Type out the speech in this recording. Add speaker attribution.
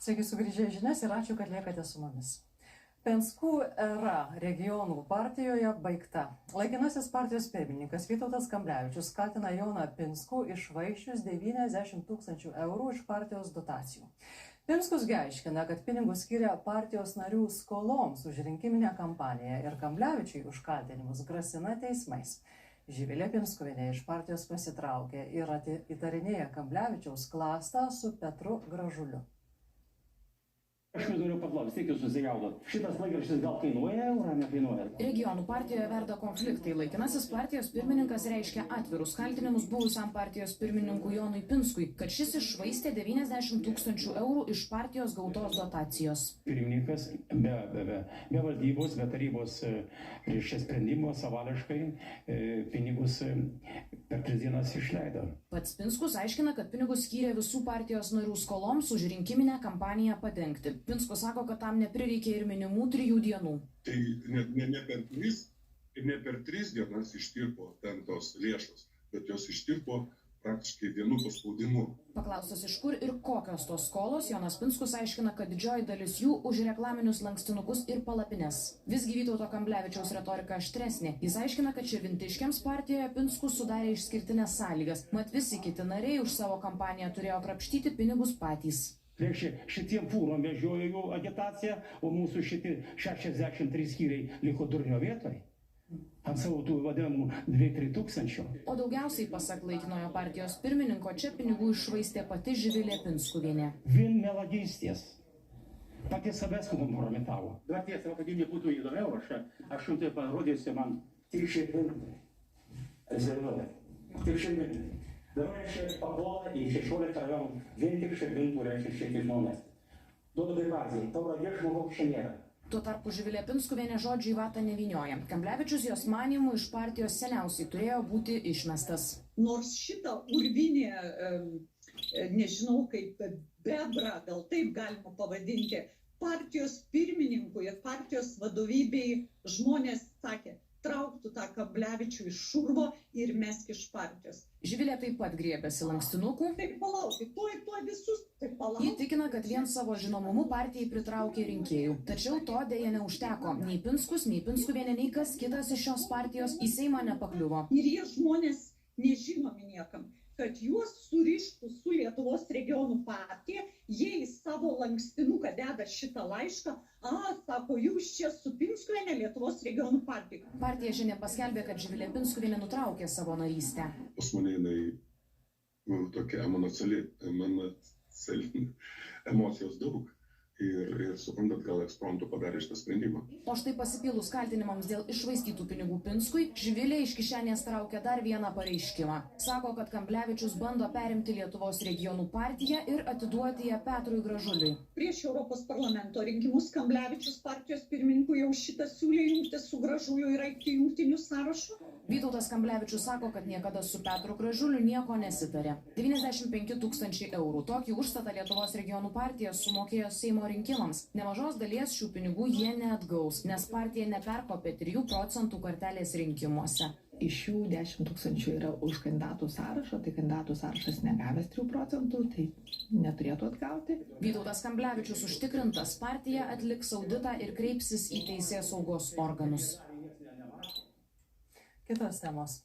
Speaker 1: Sveiki sugrįžę į žinias ir ačiū, kad liekate su mumis. Pinskų era regionų partijoje baigta. Laikinasis partijos pirmininkas Vytautas Kamblevičius kaltina Joną Pinskų iššvaisčius 90 000 eurų iš partijos dotacijų. Pinskus aiškina, kad pinigus skiria partijos narių skoloms už rinkiminę kampaniją ir Kamblevičiui už kaltinimus grasina teismais. Živilė Pinskuvienė iš partijos pasitraukė ir įtarinėja Kamblevičiaus klastą su Petru Gražuliu.
Speaker 2: Aš noriu paklausti, kiek jūs susigaudot. Šitas laikraštis gal kainuoja eurą, nekainuoja?
Speaker 3: Regionų partijoje verda konfliktai. Laikinasis partijos pirmininkas reiškia atvirus kaltinimus buvusiam partijos pirmininkui Jonui Pinskui, kad šis iššvaistė 90 000 eurų iš partijos gautos dotacijos.
Speaker 2: Pirmininkas be valdybos, be tarybos reiškia sprendimo savališkai pinigus per 3 dienas išleido.
Speaker 3: Pats Pinskus aiškina, kad pinigus skyrė visų partijos narių skoloms už rinkiminę kampaniją padengti. Pinskus sako, kad tam neprireikė ir minimų 3 dienų.
Speaker 4: Tai ne per 3 dienas ištirpo ten tos lėšos, bet jos ištirpo praktiškai vienu paspaudimu.
Speaker 3: Paklaustas iš kur ir kokios tos skolos, Jonas Pinskus aiškina, kad didžioji dalis jų už reklaminius lankstinukus ir palapines. Visgi Vytauto Kamblevičiaus retorika aštresnė. Jis aiškina, kad širvintiškiams partijoje Pinskus sudarė išskirtinės sąlygas, mat visi kiti nariai už savo kampaniją turėjo krapštyti pinigus patys.
Speaker 2: Šitiem fūrom vežiojo jų agitaciją, o mūsų šitie 63 skyriai liko durnio vietoj. Ant savo tų vadinamų 2-3 tūkstančių.
Speaker 3: O daugiausiai, pasak laikinojo partijos pirmininko, čia pinigų iššvaistė pati Živilė Pinskuvienė.
Speaker 2: Vien melagystės. Pati savęs kompromitavo. Dar tiesa, kad jį būtų įdomiau, aš jums tai parodysiu man. Tik šiandien. Rezervuotė. Tik šiandien. Dabar aš papuolą į 16 rajonų, vien tik širvintų reiškia šiek žmonės. Duodu privaziją, tauragės žmogaus čia nėra.
Speaker 3: Tuo tarpu Živilė Pinskuvienė žodžių į vatą nevynioja. Kamblevičius jos manymų iš partijos seniausiai turėjo būti išmestas.
Speaker 5: Nors šitą urvinį, nežinau kaip bebrą, gal taip galima pavadinti, partijos pirmininkui ir partijos vadovybei žmonės sakė, trauktų tą Kamblevičių iš šurvo ir mesk iš partijos.
Speaker 3: Živilė taip pat griebėsi lankstinukų.
Speaker 5: Taip palaukit, tuoj visus, taip palaukit.
Speaker 3: Ji tikina, kad vien savo žinomumu partijai pritraukė rinkėjų. Tačiau to dėja neužteko. Nei Pinskus, nei Pinskuvienė, nei kas kitas iš šios partijos į Seimą nepakliuvo.
Speaker 5: Ir jie žmonės nežinomi niekam, kad juos surištų su Lietuvos regionų partija, jie į savo lankstinuką deda šitą laišką, sako, jūs čia su Pinskuvienė Lietuvos regionų partija.
Speaker 3: Partija šiandien paskelbė, kad Živilė Pinskuvienė nutraukė savo narystę.
Speaker 4: Pas mane jinai tokia emocijos daug. Ir suprantat, gal ekspromtu padarė šitą sprendimą.
Speaker 3: O štai pasipylus kaltinimams dėl iššvaistytų pinigų Pinskui, Živilė iš kišenės traukė dar vieną pareiškimą. Sako, kad Kamblevičius bando perimti Lietuvos regionų partiją ir atiduoti ją Petrui Gražuliui.
Speaker 5: Prieš Europos parlamento rinkimus Kamblevičius partijos pirmininkui jau šitą siūlė jungti su Gražuliu ir eiti jungtinių sąrašų.
Speaker 3: Vytautas Kamblevičius sako, kad niekada su Petru Gražuliu nieko nesitarė. 95 000 eurų. Tokį užstatą Lietuvos regionų partija sumokėjo Seimo rinkimams. Nemažos dalies šių pinigų jie neatgaus, nes partija neperkopė 3 procentų kartelės rinkimuose.
Speaker 6: Iš jų 10 000 yra už kandidatų sąrašą, tai kandidatų sąrašas negavęs 3 procentų, tai neturėtų atgauti.
Speaker 3: Vytautas Kamblevičius užtikrintas, partija atliks auditą ir kreipsis į teisėsaugos organus.
Speaker 1: Kitos temos.